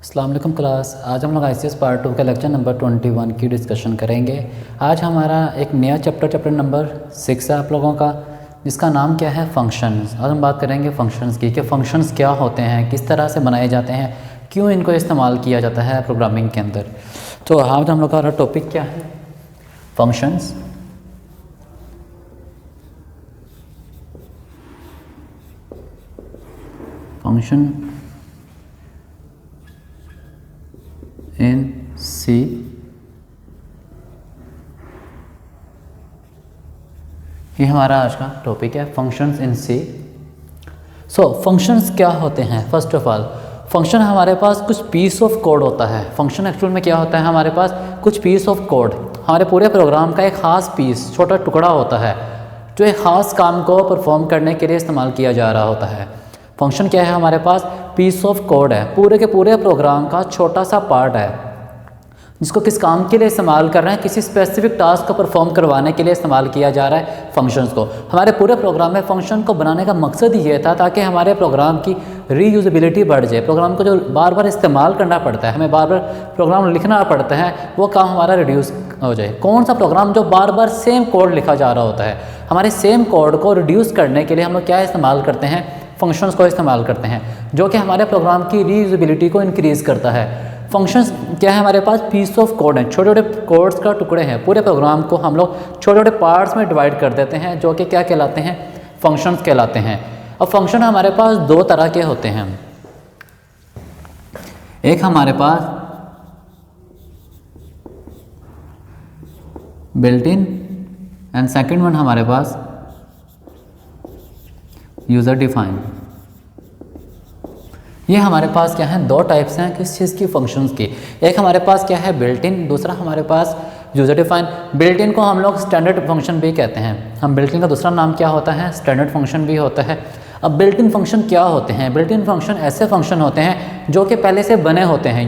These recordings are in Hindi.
अस्सलाम वालेकुम क्लास। आज हम लोग ICS पार्ट 2 का लेक्चर नंबर 21 की डिस्कशन करेंगे। आज हमारा एक नया चैप्टर नंबर 6 है आप लोगों का, जिसका नाम क्या है, फंक्शंस। आज हम बात करेंगे फंक्शंस की कि फंक्शंस क्या होते हैं, किस तरह से बनाए जाते हैं, क्यों इनको इस्तेमाल किया जाता है प्रोग्रामिंग के अंदर। तो आज हम लोग का टॉपिक क्या है, फंक्शंस। फंक्शन इन सी ये हमारा आज का टॉपिक है, functions in C. So functions क्या होते हैं? फर्स्ट ऑफ ऑल, फंक्शन हमारे पास कुछ पीस ऑफ कोड होता है। फंक्शन एक्चुअल में क्या होता है, हमारे पास कुछ पीस ऑफ कोड, हमारे पूरे प्रोग्राम का एक ख़ास पीस, छोटा टुकड़ा होता है जो एक ख़ास काम को परफॉर्म करने के लिए इस्तेमाल किया जा रहा होता है। फंक्शन क्या है, हमारे पास पीस ऑफ कोड है, पूरे के पूरे प्रोग्राम का छोटा सा पार्ट है जिसको किस काम के लिए इस्तेमाल कर रहे हैं, किसी स्पेसिफिक टास्क को परफॉर्म करवाने के लिए इस्तेमाल किया जा रहा है फंक्शंस को। हमारे पूरे प्रोग्राम में फंक्शन को बनाने का मकसद ये था ताकि हमारे प्रोग्राम की रीयूजेबिलिटी बढ़ जाए। प्रोग्राम को जो बार बार इस्तेमाल करना पड़ता है, हमें बार बार प्रोग्राम लिखना पड़ता है, वो काम हमारा रिड्यूस हो जाए। कौन सा प्रोग्राम जो बार बार सेम कोड लिखा जा रहा होता है, हमारे सेम कोड को रिड्यूस करने के लिए हम लोग क्या इस्तेमाल करते हैं, फंक्शंस को इस्तेमाल करते हैं, जो कि हमारे प्रोग्राम की रीयूजेबिलिटी को इंक्रीज़ करता है। फंक्शंस क्या है, हमारे पास पीस ऑफ कोड हैं, छोटे छोटे कोड्स का टुकड़े हैं। पूरे प्रोग्राम को हम लोग छोटे छोटे पार्ट्स में डिवाइड कर देते हैं, जो कि क्या कहलाते हैं, फंक्शंस कहलाते हैं। अब फंक्शन हमारे पास दो तरह के होते हैं, एक हमारे पास built in and second one हमारे पास यूज़र डिफाइन। ये हमारे पास क्या है, दो टाइप्स हैं किस चीज़ की, फंक्शंस की। एक हमारे पास क्या है, बिल्ट इन, दूसरा हमारे पास यूज़र डिफाइन। बिल्ट इन को हम लोग स्टैंडर्ड फंक्शन भी कहते हैं। हम बिल्ट इन का दूसरा नाम क्या होता है, स्टैंडर्ड फंक्शन भी होता है। अब बिल्ट इन फंक्शन क्या होते हैं? बिल्ट इन फंक्शन ऐसे फंक्शन होते हैं जो कि पहले से बने होते हैं।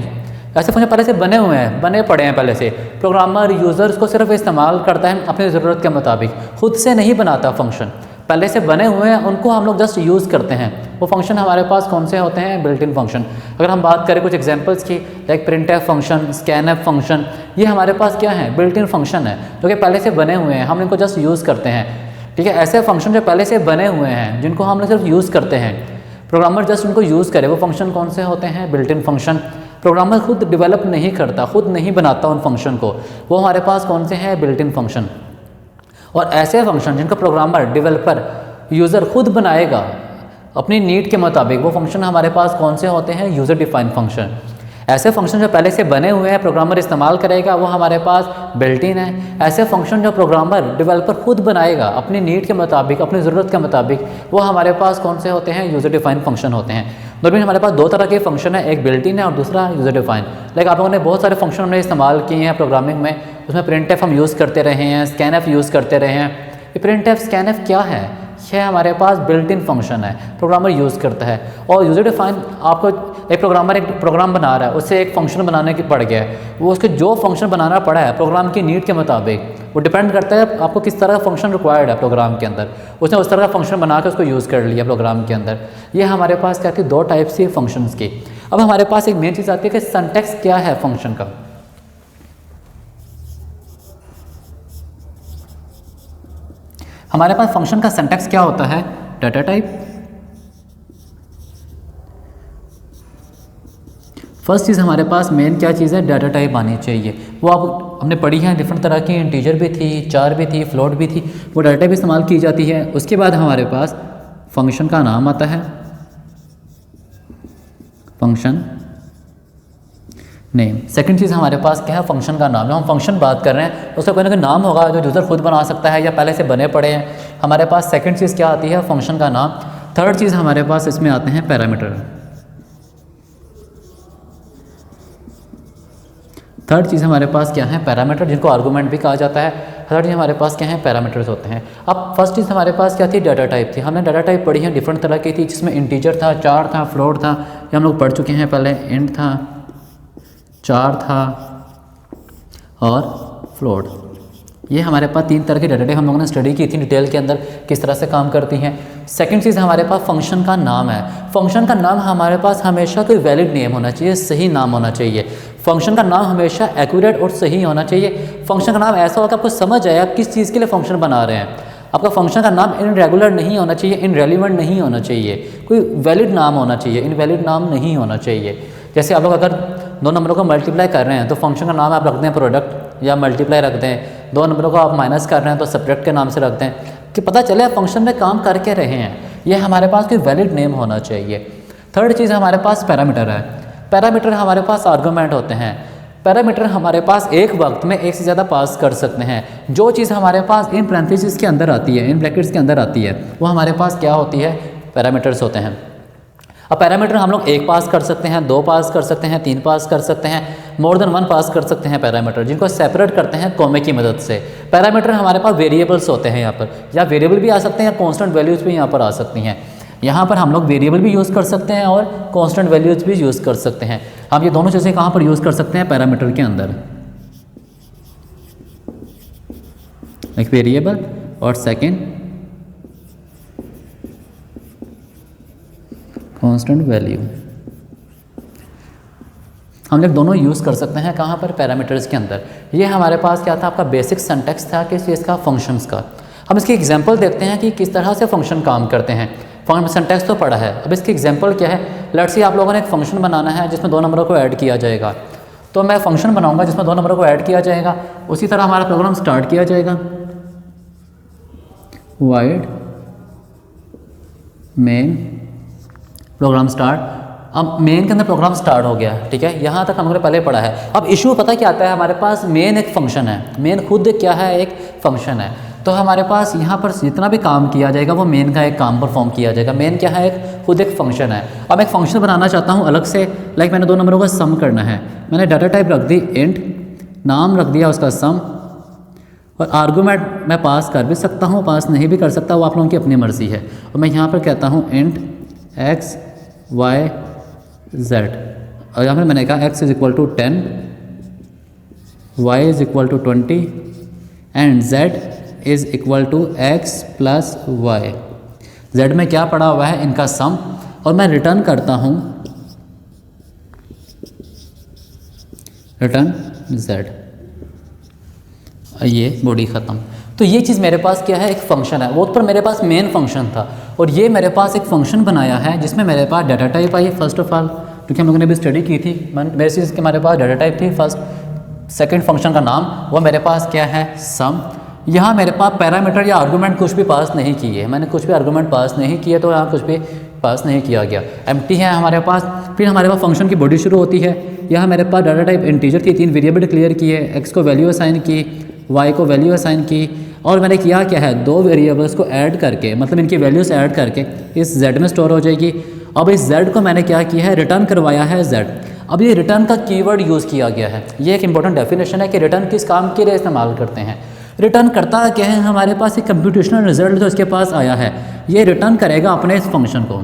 ऐसे फंक्शन पहले से बने हुए हैं, बने पड़े हैं पहले से। प्रोग्रामर यूज़र्स को सिर्फ इस्तेमाल करता है अपनी ज़रूरत के मुताबिक, खुद से नहीं बनाता फंक्शन, पहले से बने हुए हैं, उनको हम लोग जस्ट यूज़ करते हैं। वो फंक्शन हमारे पास कौन से होते हैं, बिल्ट इन फंक्शन। अगर हम बात करें कुछ एग्जांपल्स की, like printf function, scanf function, ये हमारे पास क्या है, बिल्ट इन फंक्शन है, जो कि पहले से बने हुए हैं, हम इनको जस्ट यूज़ करते हैं। ठीक है, ऐसे फंक्शन जो पहले से बने हुए हैं, जिनको हम लोग सिर्फ यूज़ करते हैं, प्रोग्रामर जस्ट उनको यूज़ करे, वो फंक्शन कौन से होते हैं, बिल्ट इन फंक्शन। प्रोग्रामर खुद डेवलप नहीं करता, खुद नहीं बनाता उन फंक्शन को, वो हमारे पास कौन से हैं, बिल्ट इन फंक्शन। और ऐसे फंक्शन जिनको प्रोग्रामर, डेवलपर, यूज़र खुद बनाएगा अपनी नीड के मुताबिक, वो फंक्शन हमारे पास कौन से होते हैं, यूज़र डिफाइन फंक्शन। ऐसे फंक्शन जो पहले से बने हुए हैं, प्रोग्रामर इस्तेमाल करेगा, वो हमारे पास बिल्ट इन है। ऐसे फंक्शन जो प्रोग्रामर, डेवलपर खुद बनाएगा अपनी नीड के मुताबिक, अपनी ज़रूरत के मुताबिक, वो हमारे पास कौन से होते हैं, यूज़र डिफाइन फंक्शन होते हैं। दोनों में हमारे पास दो तरह के फंक्शन है, एक बिल्ट इन है और दूसरा यूज़र डिफाइन। लाइक आप लोगों ने बहुत सारे फंक्शन हमने इस्तेमाल किए हैं प्रोग्रामिंग में, उसमें प्रिंटफ हम यूज़ करते रहे हैं, स्कैनफ यूज़ करते रहे हैं। ये प्रिंटफ, स्कैनफ क्या है, यह हमारे पास बिल्ट इन फंक्शन है, प्रोग्रामर यूज़ करता है। और यूज़र डिफाइन, आपको एक प्रोग्रामर एक प्रोग्राम बना रहा है, उससे एक फंक्शन बनाने की पड़ गया है, वो उसके जो फंक्शन बनाना पड़ा है प्रोग्राम की नीड के मुताबिक, वो डिपेंड करता है आपको किस तरह का फंक्शन रिक्वायर्ड है प्रोग्राम के अंदर, उसने उस तरह का फंक्शन बना के उसको यूज़ कर लिया प्रोग्राम के अंदर। ये हमारे पास क्या थी, दो टाइप्स थी फंक्शंस की। अब हमारे पास एक मेन चीज़ आती है कि सिंटैक्स क्या है फंक्शन का। हमारे पास फंक्शन का सिंटैक्स क्या होता है, डाटा टाइप। फर्स्ट चीज़ हमारे पास मेन क्या चीज़ है, डाटा टाइप आनी चाहिए। वो आप हमने पढ़ी है, डिफरेंट तरह की, इंटीजर भी थी, चार भी थी, फ्लोट भी थी, वो डाटा टाइप इस्तेमाल की जाती है। उसके बाद हमारे पास फंक्शन का नाम आता है, फंक्शन नेम। सेकंड चीज़ हमारे पास क्या है, फंक्शन का नाम। जब हम फंक्शन बात कर रहे हैं, उसका कोई ना कोई नाम होगा जो यूज़र खुद बना सकता है या पहले से बने पड़े हैं। हमारे पास सेकंड चीज़ क्या आती है, फंक्शन का नाम। थर्ड चीज़ हमारे पास इसमें आते हैं पैरामीटर। थर्ड चीज़ हमारे पास क्या है, पैरामीटर, जिनको आर्गूमेंट भी कहा जाता है। थर्ड चीज़ हमारे पास क्या है, पैरामीटर्स होते हैं। अब फर्स्ट चीज़ हमारे पास क्या थी, डाटा टाइप थी। हमने डाटा टाइप पढ़ी है, डिफरेंट तरह की थी, जिसमें इंटीजर था, चार था, फ्लोट था, ये हम लोग पढ़ चुके हैं पहले। इंट था, चार था और फ्लोट। ये हमारे पास 3 तरह की डाटा टाइप हम लोगों ने स्टडी की थी डिटेल के अंदर, किस तरह से काम करती हैं। सेकंड चीज़ हमारे पास फंक्शन का नाम है। फंक्शन का नाम हमारे पास हमेशा कोई वैलिड नेम होना चाहिए, सही नाम होना चाहिए। फंक्शन का नाम हमेशा एक्यूरेट और सही होना चाहिए। फंक्शन का नाम ऐसा होगा आपको समझ आए आप किस चीज़ के लिए फंक्शन बना रहे हैं। आपका फंक्शन का नाम इनरेगुलर नहीं होना चाहिए, इनरेलीवेंट नहीं होना चाहिए, कोई वैलिड नाम होना चाहिए, इनवैलिड नाम नहीं होना चाहिए। जैसे आप लोग अगर 2 नंबरों को मल्टीप्लाई कर रहे हैं तो फंक्शन का नाम आप रख दें प्रोडक्ट या मल्टीप्लाई रख दें। 2 नंबरों को आप माइनस कर रहे हैं तो सब्ट्रैक्ट के नाम से रख दें कि पता चले आप फंक्शन में काम करके रहे हैं। यह हमारे पास कोई वैलिड नेम होना चाहिए। थर्ड चीज़ हमारे पास पैरामीटर है। पैरामीटर हमारे पास आर्गूमेंट होते हैं। पैरामीटर हमारे पास एक वक्त में एक से ज़्यादा पास कर सकते हैं। जो चीज़ हमारे पास इन पैरेंथेसिस के अंदर आती है, इन ब्रैकेट्स के अंदर आती है, वो हमारे पास क्या होती है, पैरामीटर्स होते हैं। अब पैरामीटर हम लोग 1 पास कर सकते हैं, 2 पास कर सकते हैं, 3 पास कर सकते हैं, मोर देन 1 पास कर सकते हैं पैरामीटर, जिनको सेपरेट करते हैं कॉमे की मदद से। पैरामीटर हमारे पास वेरिएबल्स होते हैं यहाँ पर, या वेरिएबल भी आ सकते हैं या कॉन्स्टेंट वैल्यूज़ भी यहाँ पर आ सकती हैं। यहाँ पर हम लोग वेरिएबल भी यूज़ कर सकते हैं और कॉन्स्टेंट वैल्यूज़ भी यूज़ कर सकते हैं। हम ये दोनों चीज़ें कहाँ पर यूज़ कर सकते हैं, पैरामीटर के अंदर, एक वेरिएबल और सेकेंड कांस्टेंट वैल्यू। हम लोग दोनों यूज़ कर सकते हैं कहाँ पर, पैरामीटर्स के अंदर। ये हमारे पास क्या था, आपका बेसिक सिंटैक्स था किस चीज़ का, फंक्शंस का। हम इसकी एग्जांपल देखते हैं कि किस तरह से फंक्शन काम करते हैं। सिंटैक्स तो पढ़ा है, अब इसकी एग्जांपल क्या है। लेट्स से आप लोगों ने एक फंक्शन बनाना है जिसमें 2 नंबरों को ऐड किया जाएगा, तो मैं फंक्शन बनाऊंगा जिसमें 2 नंबरों को ऐड किया जाएगा। उसी तरह हमारा प्रोग्राम स्टार्ट किया जाएगा, वाइड मेन प्रोग्राम स्टार्ट। अब मेन के अंदर प्रोग्राम स्टार्ट हो गया, ठीक है, यहाँ तक हमने पहले पढ़ा है। अब इशू पता क्या आता है, हमारे पास मेन एक फंक्शन है, मेन खुद क्या है, एक फंक्शन है। तो हमारे पास यहाँ पर जितना भी काम किया जाएगा वो मेन का एक काम परफॉर्म किया जाएगा। मेन क्या है, एक खुद एक फंक्शन है। अब एक फंक्शन बनाना चाहता हूँ अलग से, लाइक मैंने 2 नंबरों का सम करना है, मैंने डाटा टाइप रख दी इंट, नाम रख दिया उसका सम, और आर्गूमेंट मैं पास कर भी सकता हूँ, पास नहीं भी कर सकता, वो आप लोगों की अपनी मर्ज़ी है। और मैं यहाँ पर कहता हूँ इंट x y z, और यहाँ पर मैंने कहा x = 10, y = 20 and z = x + y। z में क्या पड़ा हुआ है, इनका सम, और मैं रिटर्न करता हूँ रिटर्न z। ये बॉडी ख़त्म। तो ये चीज़ मेरे पास क्या है, एक फंक्शन है। वो पर मेरे पास मेन फंक्शन था, और ये मेरे पास एक फंक्शन बनाया है जिसमें मेरे पास data type I first of all, क्योंकि हम लोगों ने भी स्टडी की थी। मेरे चीज़ के हमारे पास डाटा टाइप थी फर्स्ट। सेकंड फंक्शन का नाम वो मेरे पास क्या है, सम। यहाँ मेरे पास पैरामीटर या आर्गूमेंट कुछ भी पास नहीं किए, मैंने कुछ भी आर्गूमेंट पास नहीं किए, तो यहाँ कुछ भी पास नहीं किया गया, एम्प्टी है हमारे पास। फिर हमारे पास फंक्शन की बॉडी शुरू होती है। यहाँ मेरे पास डाटा टाइप इंटीजर थी, 3 वेरिएबल डिक्लेयर किए, x को वैल्यू असाइन की, y को वैल्यू असाइन की, और मैंने किया क्या है, 2 वेरिएबल्स को ऐड करके, मतलब इनकी वैल्यूज ऐड करके इस z में स्टोर हो जाएगी। अब इस z को मैंने क्या किया है, रिटर्न करवाया है z। अब ये रिटर्न का कीवर्ड यूज़ किया गया है। ये एक इंपॉर्टेंट डेफिनेशन है कि रिटर्न किस काम के लिए इस्तेमाल करते हैं। रिटर्न करता क्या है, हमारे पास एक कंप्यूटेशनल रिजल्ट जो इसके पास आया है, ये रिटर्न करेगा अपने इस फंक्शन को।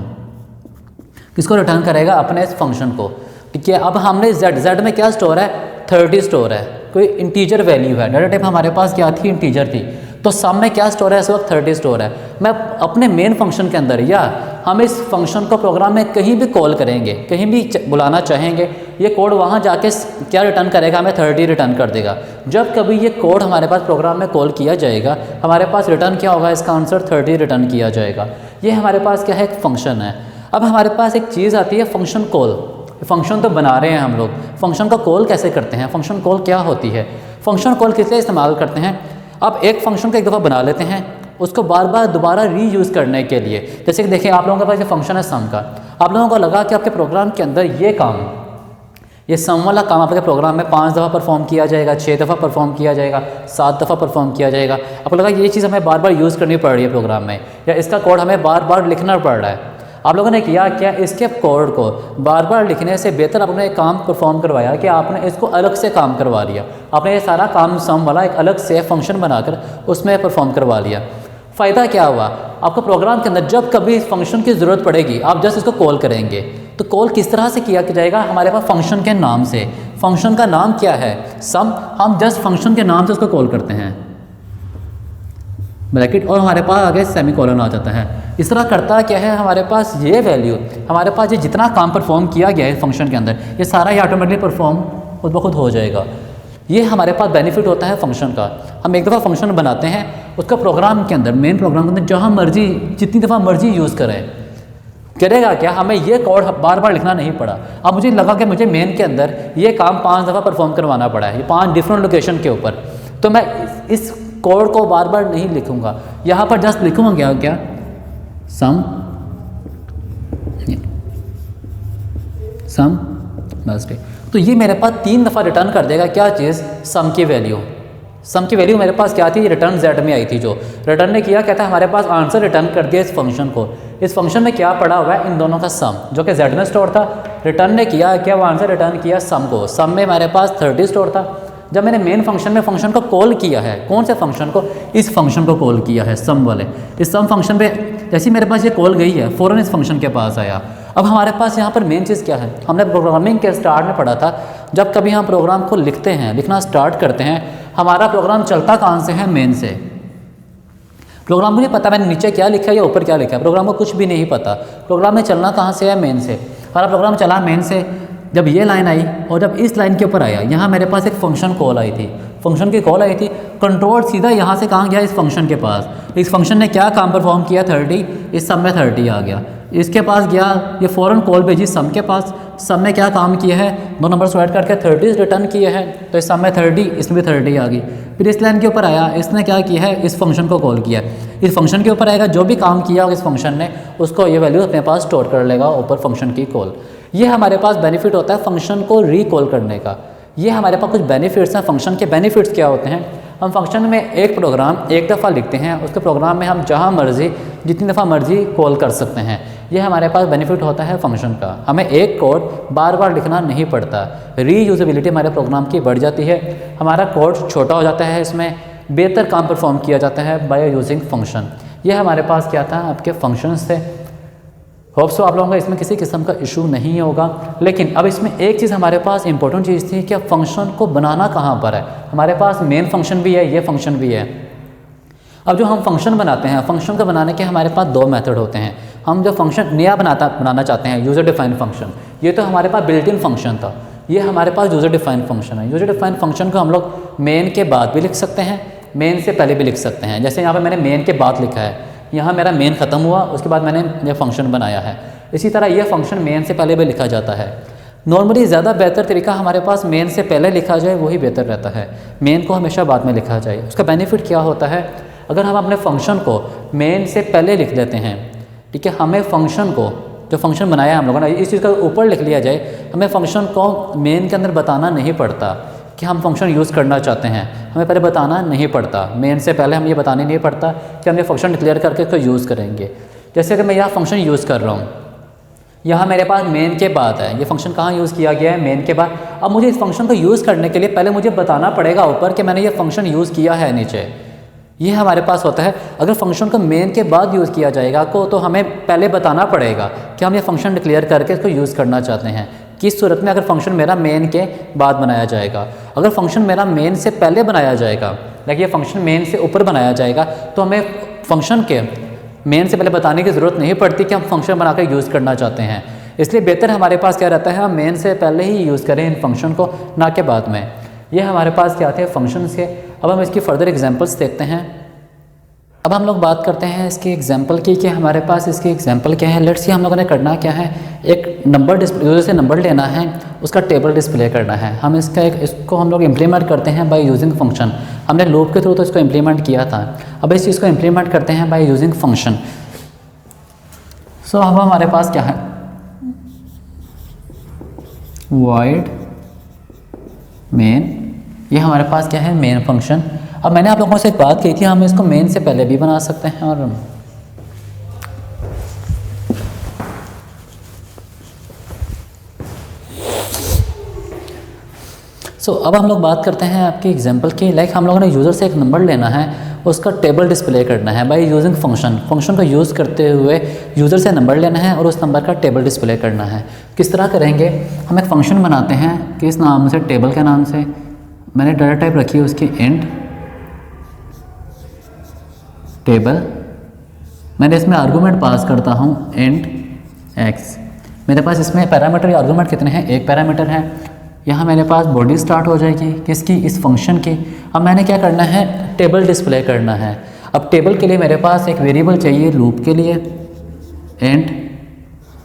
किसको रिटर्न करेगा, अपने इस फंक्शन को, ठीक है। अब हमने z में क्या स्टोर है, 30 स्टोर है, कोई इंटीजर वैल्यू है। डाटा टाइप हमारे पास क्या थी, इंटीजर थी। तो सम में क्या स्टोर है, इस वक्त 30 स्टोर है। मैं अपने मेन फंक्शन के अंदर, या हम इस फंक्शन को प्रोग्राम में कहीं भी कॉल करेंगे, कहीं भी बुलाना चाहेंगे, ये कोड वहाँ जाके क्या रिटर्न करेगा, हमें 30 रिटर्न कर देगा। जब कभी ये कोड हमारे पास प्रोग्राम में कॉल किया जाएगा, हमारे पास रिटर्न क्या होगा, इसका आंसर 30 रिटर्न किया जाएगा। ये हमारे पास क्या है, एक फंक्शन है। अब हमारे पास एक चीज़ आती है फंक्शन कॉल। फंक्शन तो बना रहे हैं हम लोग, फंक्शन का कॉल कैसे करते हैं, फंक्शन कॉल क्या होती है, फंक्शन कॉल किस लिए इस्तेमाल करते हैं। अब एक फंक्शन को एक दफ़ा बना लेते हैं, उसको बार बार दोबारा रीयूज़ करने के लिए। जैसे कि देखिए, आप लोगों के पास ये फंक्शन है सम का, आप लोगों को लगा कि आपके प्रोग्राम के अंदर ये काम, ये सम वाला काम आपके प्रोग्राम में 5 दफ़ा परफॉर्म किया जाएगा, 6 दफ़ा परफॉर्म किया जाएगा, 7 दफ़ा परफॉर्म किया जाएगा। आपको लगा ये चीज़ हमें बार बार यूज़ करनी पड़ रही है प्रोग्राम में, या इसका कोड हमें बार बार लिखना पड़ रहा है। आप लोगों ने किया क्या, इसके कोड को बार बार लिखने से बेहतर आपने एक काम परफॉर्म करवाया कि आपने इसको अलग से काम करवा लिया। आपने ये सारा काम सम वाला एक अलग से फंक्शन बनाकर उसमें परफॉर्म करवा लिया। फ़ायदा क्या हुआ, आपको प्रोग्राम के अंदर जब कभी इस फंक्शन की ज़रूरत पड़ेगी, आप जस्ट इसको कॉल करेंगे। तो कॉल किस तरह से किया जाएगा, हमारे पास फंक्शन के नाम से। फंक्शन का नाम क्या है, सम। हम जस्ट फंक्शन के नाम से उसको कॉल करते हैं, ब्रैकेट और हमारे पास आगे सेमीकोलन आ जाता है। इस तरह करता क्या है, हमारे पास ये वैल्यू, हमारे पास ये जितना काम परफॉर्म किया गया है फंक्शन के अंदर, ये सारा ही ऑटोमेटिकली परफॉर्म खुद ब खुद हो जाएगा। ये हमारे पास बेनिफिट होता है फंक्शन का। हम एक दफ़ा फंक्शन बनाते हैं, उसका प्रोग्राम के अंदर, मेन प्रोग्राम के अंदर जहाँ मर्जी जितनी दफ़ा मर्जी यूज़ करें, करेगा क्या, हमें ये कोड बार बार लिखना नहीं पड़ा। अब मुझे लगा कि मुझे मेन के अंदर ये काम 5 दफ़ा परफॉर्म करवाना पड़ा है, ये 5 डिफरेंट लोकेशन के ऊपर, तो मैं इस कोड को बार बार नहीं लिखूंगा, यहाँ पर जस्ट लिखूंगा क्या सम बस। तो ये मेरे पास 3 दफ़ा रिटर्न कर देगा क्या चीज़, सम की वैल्यू। सम की वैल्यू मेरे पास क्या थी, रिटर्न जेड में आई थी। जो रिटर्न ने किया, कहता है हमारे पास आंसर रिटर्न कर दिया इस फंक्शन को। इस फंक्शन में क्या पड़ा हुआ है, इन दोनों का सम, जो कि जेड में स्टोर था। रिटर्न ने किया क्या, वो आंसर रिटर्न किया सम को। सम में हमारे पास 30 स्टोर था। जब मैंने मेन फंक्शन में फंक्शन को कॉल किया है, कौन से फंक्शन को, इस फंक्शन को कॉल किया है सम वाले। इस सम फंक्शन पे जैसे मेरे पास ये कॉल गई है, फ़ौरन इस फंक्शन के पास आया। अब हमारे पास यहाँ पर मेन चीज़ क्या है, हमने प्रोग्रामिंग के स्टार्ट में पढ़ा था, जब कभी हम प्रोग्राम को लिखते हैं, लिखना स्टार्ट करते हैं, हमारा प्रोग्राम चलता कहाँ से है, मेन से। प्रोग्राम मुझे पता मैंने नीचे क्या लिखा है या ऊपर क्या लिखा है, प्रोग्राम को कुछ भी नहीं पता। प्रोग्राम में चलना कहाँ से है, मेन से। हमारा प्रोग्राम चला मेन से। जब ये लाइन आई और जब इस लाइन के ऊपर आया, यहाँ मेरे पास एक फंक्शन कॉल आई थी, फंक्शन की कॉल आई थी। कंट्रोल सीधा यहाँ से कहाँ गया, इस फंक्शन के पास। इस फंक्शन ने क्या काम परफॉर्म किया, 30, इस सम में 30 आ गया। इसके पास गया, ये फ़ौरन कॉल भेजी सम के पास। सम में क्या काम किया है, 2 नंबर ऐड करके 30 रिटर्न किए हैं, तो इस सम में 30, इसमें भी 30 आ गई। फिर इस लाइन के ऊपर आया, इसने क्या किया है, इस फंक्शन को कॉल किया। इस फंक्शन के ऊपर आएगा, जो भी काम किया होगा इस फंक्शन ने, उसको ये वैल्यू अपने पास स्टोर कर लेगा ऊपर फंक्शन की कॉल। ये हमारे पास बेनिफिट होता है फंक्शन को रिकॉल करने का। ये हमारे पास कुछ बेनिफिट्स हैं। फंक्शन के बेनिफिट्स क्या होते हैं, हम फंक्शन में एक प्रोग्राम एक दफ़ा लिखते हैं, उसके प्रोग्राम में हम जहाँ मर्जी जितनी दफ़ा मर्जी कॉल कर सकते हैं। ये हमारे पास बेनिफिट होता है फंक्शन का। हमें एक कोड बार बार लिखना नहीं पड़ता, रीयूजेबिलिटी हमारे प्रोग्राम की बढ़ जाती है, हमारा कोड छोटा हो जाता है, इसमें बेहतर काम परफॉर्म किया जाता है बाय यूजिंग फंक्शन। ये हमारे पास क्या था, आपके फंक्शंस थे। होप सो आप लोगों का इसमें किसी किस्म का इशू नहीं होगा। लेकिन अब इसमें एक चीज़ हमारे पास इंपॉर्टेंट चीज़ थी कि फंक्शन को बनाना कहाँ पर है। हमारे पास मेन फंक्शन भी है, ये फंक्शन भी है। अब जो हम फंक्शन बनाते हैं, फंक्शन को बनाने के हमारे पास 2 मेथड होते हैं। हम जो फंक्शन नया बनाना चाहते हैं, यूज़र डिफाइंड फंक्शन, ये तो हमारे पास बिल्ट इन फंक्शन था, ये हमारे पास यूज़र डिफाइंड फंक्शन है। यूज़र डिफाइंड फंक्शन को हम लोग मेन के बाद भी लिख सकते हैं, मेन से पहले भी लिख सकते हैं। जैसे यहाँ पर मैंने मेन के बाद लिखा है, यहाँ मेरा मेन ख़त्म हुआ, उसके बाद मैंने ये फंक्शन बनाया है। इसी तरह यह फंक्शन मेन से पहले भी लिखा जाता है। नॉर्मली ज़्यादा बेहतर तरीका हमारे पास मेन से पहले लिखा जाए, वही बेहतर रहता है। मेन को हमेशा बाद में लिखा जाए। उसका बेनिफिट क्या होता है, अगर हम अपने फंक्शन को मेन से पहले लिख देते हैं, ठीक है, हमें फंक्शन को, जो फंक्शन बनाया है हम लोगों ने, इस चीज़ का ऊपर लिख लिया जाए, हमें फंक्शन को मेन के अंदर बताना नहीं पड़ता कि हम फंक्शन यूज़ करना चाहते हैं। हमें पहले बताना नहीं पड़ता, मेन से पहले हम ये बताने नहीं पड़ता कि हम ये फंक्शन डिक्लेयर करके इसको यूज़ करेंगे। जैसे कि मैं यहाँ फंक्शन यूज़ कर रहा हूँ, यहाँ मेरे पास मेन के बाद है, ये फंक्शन कहाँ यूज़ किया गया है, मेन के बाद। अब मुझे इस फंक्शन को यूज़ करने के लिए पहले मुझे बताना पड़ेगा ऊपर कि मैंने ये फंक्शन यूज़ किया है नीचे। ये हमारे पास होता है। अगर फंक्शन को मेन के बाद यूज़ किया जाएगा तो हमें पहले बताना पड़ेगा कि हम ये फंक्शन डिक्लेयर करके इसको यूज़ करना चाहते हैं। किस सूरत में, अगर फंक्शन मेरा मेन के बाद बनाया जाएगा। अगर फंक्शन मेरा मेन से पहले बनाया जाएगा, लाइक ये फंक्शन मेन से ऊपर बनाया जाएगा, तो हमें फंक्शन के मेन से पहले बताने की ज़रूरत नहीं पड़ती कि हम फंक्शन बनाकर यूज़ करना चाहते हैं। इसलिए बेहतर हमारे पास क्या रहता है, हम मेन से पहले ही यूज़ करें इन फंक्शन को, ना कि बाद में। ये हमारे पास क्या आते हैं फंक्शंस के। अब हम इसकी फर्दर एग्जांपल्स देखते हैं। अब हम लोग बात करते हैं इसकी एग्जांपल की कि हमारे पास इसकी एग्जांपल क्या है। लेट्स सी हम लोगों ने करना क्या है, एक नंबर डिस्प्ले, यूज़र से नंबर लेना है, उसका टेबल डिस्प्ले करना है। हम इसको हम लोग इम्प्लीमेंट करते हैं बाय यूजिंग फंक्शन। हमने लूप के थ्रू तो इसको इम्प्लीमेंट किया था, अब इस चीज़ को इम्प्लीमेंट करते हैं बाय यूजिंग फंक्शन। सो अब हमारे पास क्या है, void मेन, ये हमारे पास क्या है, मेन फंक्शन। अब मैंने आप लोगों से एक बात कही थी, हम इसको मेन से पहले भी बना सकते हैं। और अब हम लोग बात करते हैं आपकी एग्जांपल की। लाइक हम लोगों ने यूज़र से एक नंबर लेना है, उसका टेबल डिस्प्ले करना है बाय यूजिंग फंक्शन। फंक्शन को यूज़ करते हुए यूज़र से नंबर लेना है और उस नंबर का टेबल डिस्प्ले करना है। किस तरह करेंगे, हम एक फंक्शन बनाते हैं किस नाम से, टेबल के नाम से। मैंने डाटा टाइप रखी है उसकी इंट, टेबल, मैंने इसमें आर्गूमेंट पास करता हूँ इंट x। मेरे पास इसमें पैरामीटर या आर्गूमेंट कितने हैं, एक पैरामीटर है। यहाँ मेरे पास बॉडी स्टार्ट हो जाएगी किसकी, इस फंक्शन की। अब मैंने क्या करना है, टेबल डिस्प्ले करना है। अब टेबल के लिए मेरे पास एक वेरिएबल चाहिए लूप के लिए, int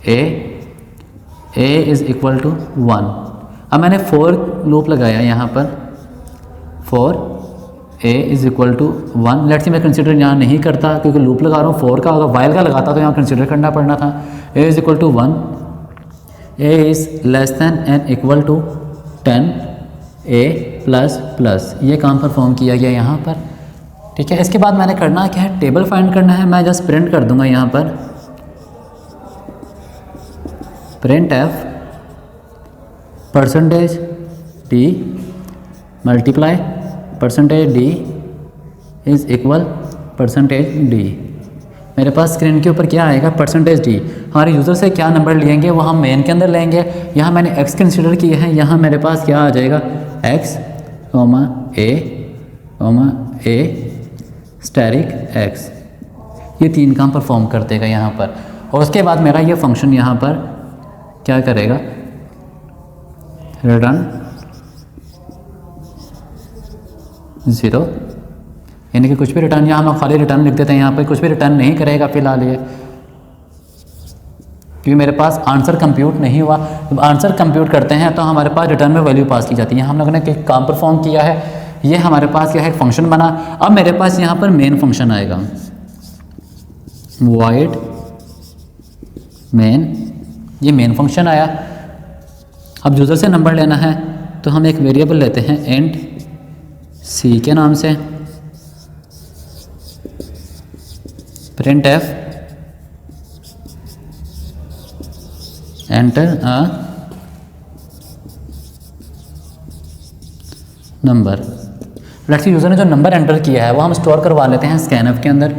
a is equal to 1। अब मैंने फॉर लूप लगाया यहाँ पर, for a is equal to 1। Let's see मैं कंसिडर यहाँ नहीं करता क्योंकि लूप लगा रहा हूँ, फॉर का अगर वाइल का लगाता तो यहाँ कंसिडर करना पड़ना था। a is equal to 1, a is less than and equal to 10 a plus plus, ये काम परफॉर्म किया गया यहाँ पर। ठीक है, इसके बाद मैंने करना क्या है, टेबल फाइंड करना है। मैं जस्ट प्रिंट कर दूंगा यहाँ पर, print f percentage d multiply percentage d is equal percentage d। मेरे पास स्क्रीन के ऊपर क्या आएगा, परसेंटेज d। हमारे यूज़र से क्या नंबर लेंगे वो हम मेन के अंदर लेंगे। यहाँ मैंने x कंसिडर किया है, यहाँ मेरे पास क्या आ जाएगा, x a स्टैरिक x। ये 3 काम परफॉर्म कर देगा यहाँ पर। और उसके बाद मेरा ये फंक्शन यहाँ पर क्या करेगा, रिटर्न 0, यानी कि कुछ भी रिटर्न, यहाँ हम खाली रिटर्न लिख देते हैं, यहाँ पर कुछ भी रिटर्न नहीं करेगा फिलहाल ये, क्योंकि मेरे पास आंसर कंप्यूट नहीं हुआ। जब आंसर कंप्यूट करते हैं तो हमारे पास रिटर्न में वैल्यू पास की जाती है। हम लोगों ने एक काम परफॉर्म किया है, ये हमारे पास क्या है, फंक्शन बना। अब मेरे पास यहाँ पर मेन फंक्शन आएगा, void मेन, ये मेन फंक्शन आया। अब यूज़र से नंबर लेना है तो हम एक वेरिएबल लेते हैं इंट c के नाम से, print f enter a number. Let's see user ने जो नंबर एंटर किया है वो हम स्टोर करवा लेते हैं स्कैनफ के अंदर।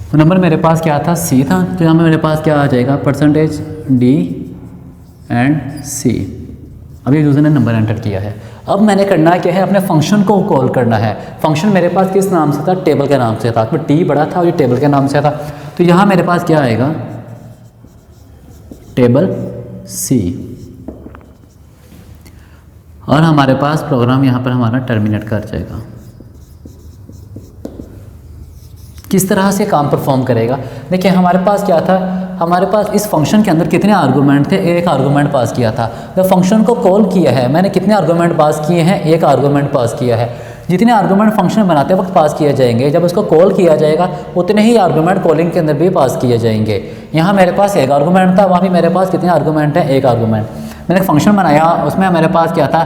वो नंबर मेरे पास क्या था, c था, तो यहाँ मेरे पास क्या आ जाएगा, परसेंटेज d एंड c। अब ये यूज़र ने नंबर एंटर किया है। अब मैंने करना क्या है, अपने फंक्शन को कॉल करना है। फंक्शन मेरे पास किस नाम से था, टेबल के नाम से था, तो t बड़ा था और ये टेबल के नाम से था। तो यहाँ मेरे पास क्या आएगा, टेबल c, और हमारे पास प्रोग्राम यहाँ पर हमारा टर्मिनेट कर जाएगा। किस तरह से काम परफॉर्म करेगा, देखिए हमारे पास क्या था, हमारे पास इस फंक्शन के अंदर कितने आर्गूमेंट थे, एक आर्गूमेंट पास किया था। जब फंक्शन को कॉल किया है मैंने कितने आर्गूमेंट पास किए हैं, एक आर्गूमेंट पास किया है। जितने आर्गूमेंट फंक्शन बनाते वक्त पास किए जाएंगे, जब उसको कॉल किया जाएगा उतने ही आर्गूमेंट कॉलिंग के अंदर भी पास किए जाएंगे। यहाँ मेरे पास एक आर्गूमेंट था, वहाँ भी मेरे पास कितने आर्गूमेंट है, एक आर्गूमेंट। मैंने एक फंक्शन बनाया, उसमें मेरे पास क्या था,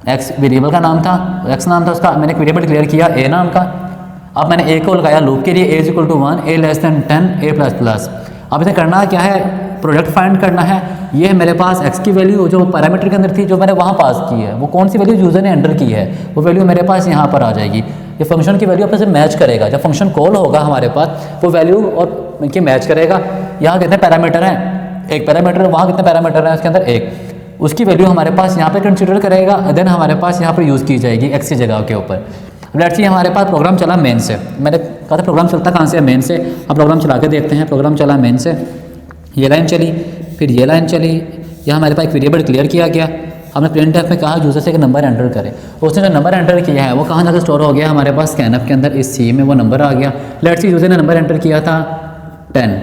एक्स वेरिएबल का नाम था, एक्स नाम था उसका, मैंने एक वेरिएबल डिक्लेयर किया ए नाम का। अब मैंने ए को लगाया लूप के लिए, a is equal to 1, a less than 10, a plus plus. अब इसे करना क्या है, प्रोडक्ट फाइंड करना है। ये मेरे पास एक्स की वैल्यू जो पैरामीटर के अंदर थी, जो मैंने वहाँ पास की है, वो कौन सी वैल्यू यूज़र ने एंटर की है, वो वैल्यू मेरे पास यहाँ पर आ जाएगी। ये फंक्शन की वैल्यू अपने से मैच करेगा। जब फंक्शन कॉल होगा हमारे पास, वो वैल्यू और इनकी मैच करेगा। यहाँ कितने पैरामीटर हैं, एक पैरामीटर, वहाँ कितने पैरामीटर हैं उसके अंदर, एक, उसकी वैल्यू हमारे पास यहाँ पे कंसीडर करेगा, देन हमारे पास यहाँ पर यूज़ की जाएगी एक्स की जगह के ऊपर। लेट्स सी हमारे पास प्रोग्राम चला मेन से, मैंने कहा था प्रोग्राम चलता कहाँ से, मेन से। अब प्रोग्राम चला के देखते हैं। प्रोग्राम चला मेन से, ये लाइन चली, फिर ये लाइन चली, यहाँ हमारे पास एक वेरिएबल क्लियर किया गया। हमने प्रिंट एफ में कहा यूज़र से एक नंबर एंटर करे, उसने जो नंबर एंटर किया है वो कहाँ जाकर स्टोर हो गया, हमारे पास स्कैनअप के अंदर इस सी में वो नंबर आ गया। लेट्स सी यूज़र ने नंबर एंटर किया था 10,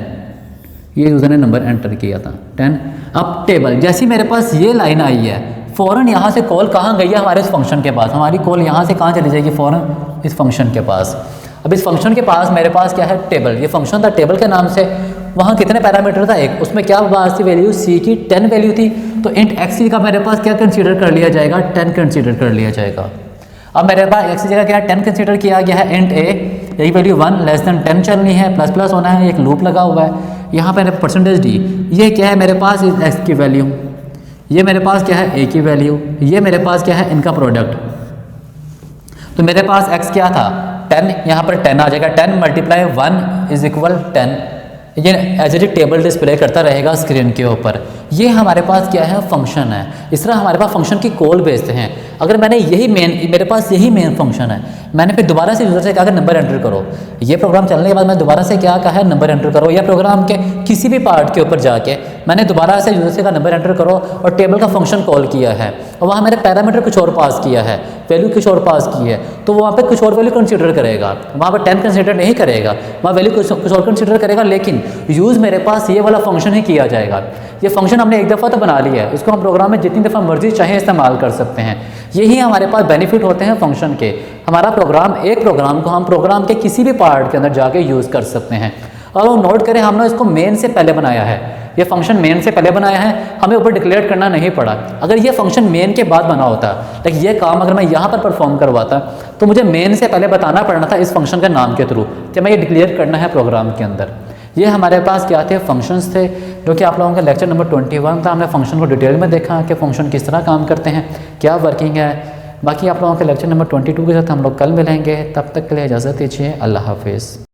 ये यूज़र ने नंबर एंटर किया था 10। अब टेबल, जैसी मेरे पास ये लाइन आई है, फ़ौरन यहाँ से कॉल कहाँ गई है, हमारे इस फंक्शन के पास। हमारी कॉल यहाँ से कहाँ चली जाएगी, फ़ौरन इस फंक्शन के पास। अब इस फंक्शन के पास मेरे पास क्या है, टेबल। ये फंक्शन था टेबल के नाम से, वहाँ कितने पैरामीटर था, एक, उसमें क्या पास थी वैल्यू, सी की 10 वैल्यू थी। तो इंट एक्स का मेरे पास क्या कंसीडर कर लिया जाएगा, 10 कंसीडर कर लिया जाएगा। अब मेरे पास एक्स की जगह क्या 10 कंसीडर किया गया है, इंट ए, यही वैल्यू 1 लेस दैन 10 चलनी है, प्लस प्लस होना है, एक लूप लगा हुआ है। यहाँ पर परसेंटेज डी, ये क्या है मेरे पास एक्स की वैल्यू, ये मेरे पास क्या है ए की वैल्यू, ये मेरे पास क्या है इनका प्रोडक्ट। तो मेरे पास x क्या था 10, यहाँ पर 10 आ जाएगा, 10 मल्टीप्लाई 1 इज इक्वल 10। ये एज ए टेबल डिस्प्ले करता रहेगा स्क्रीन के ऊपर। ये हमारे पास क्या है, फंक्शन है। इस तरह हमारे पास फंक्शन की कॉल भेजते हैं। अगर मैंने यही मेरे पास यही मेन फंक्शन है, मैंने फिर दोबारा से यूज़र से कहा कि नंबर एंटर करो, ये प्रोग्राम चलने के बाद मैं दोबारा से क्या कहा है नंबर एंटर करो, या प्रोग्राम के किसी भी पार्ट के ऊपर जाके मैंने दोबारा से यूज़र से कहा नंबर एंटर करो और टेबल का फंक्शन कॉल किया है और वहाँ मैंने पैरामीटर कुछ और पास किया है, वैल्यू कुछ और पास की है, तो वहाँ पे कुछ और वैल्यू कंसीडर करेगा, वहाँ पर 10 कंसीडर नहीं करेगा, वहाँ वैल्यू कुछ और कंसीडर करेगा, लेकिन यूज़ मेरे पास ये वाला फंक्शन ही किया जाएगा। ये फंक्शन हमने एक दफ़ा तो बना लिया है, इसको हम प्रोग्राम में जितनी दफ़ा मर्जी चाहे इस्तेमाल कर सकते हैं। यही हमारे पास बेनिफिट होते हैं फंक्शन के। हमारा प्रोग्राम, एक प्रोग्राम को हम प्रोग्राम के किसी भी पार्ट के अंदर जाके यूज़ कर सकते हैं। और वो नोट करें, हमने इसको मेन से पहले बनाया है, ये फंक्शन मेन से पहले बनाया है, हमें ऊपर डिक्लेयर करना नहीं पड़ा। अगर ये फंक्शन मेन के बाद बना होता, लाइक ये काम अगर मैं यहाँ पर परफॉर्म करवाता, तो मुझे मेन से पहले बताना पड़ना था इस फंक्शन के नाम के थ्रू कि मैं ये डिक्लेयर करना है प्रोग्राम के अंदर। ये हमारे पास क्या थे, फंक्शंस थे, जो कि आप लोगों का लेक्चर नंबर 21 था। हमने फंक्शन को डिटेल में देखा कि फंक्शन किस तरह काम करते हैं, क्या वर्किंग है। बाकी आप लोगों के लेक्चर नंबर 22 के साथ हम लोग कल मिलेंगे। तब तक के लिए इजाज़त दीजिए। अल्लाह हाफिज़।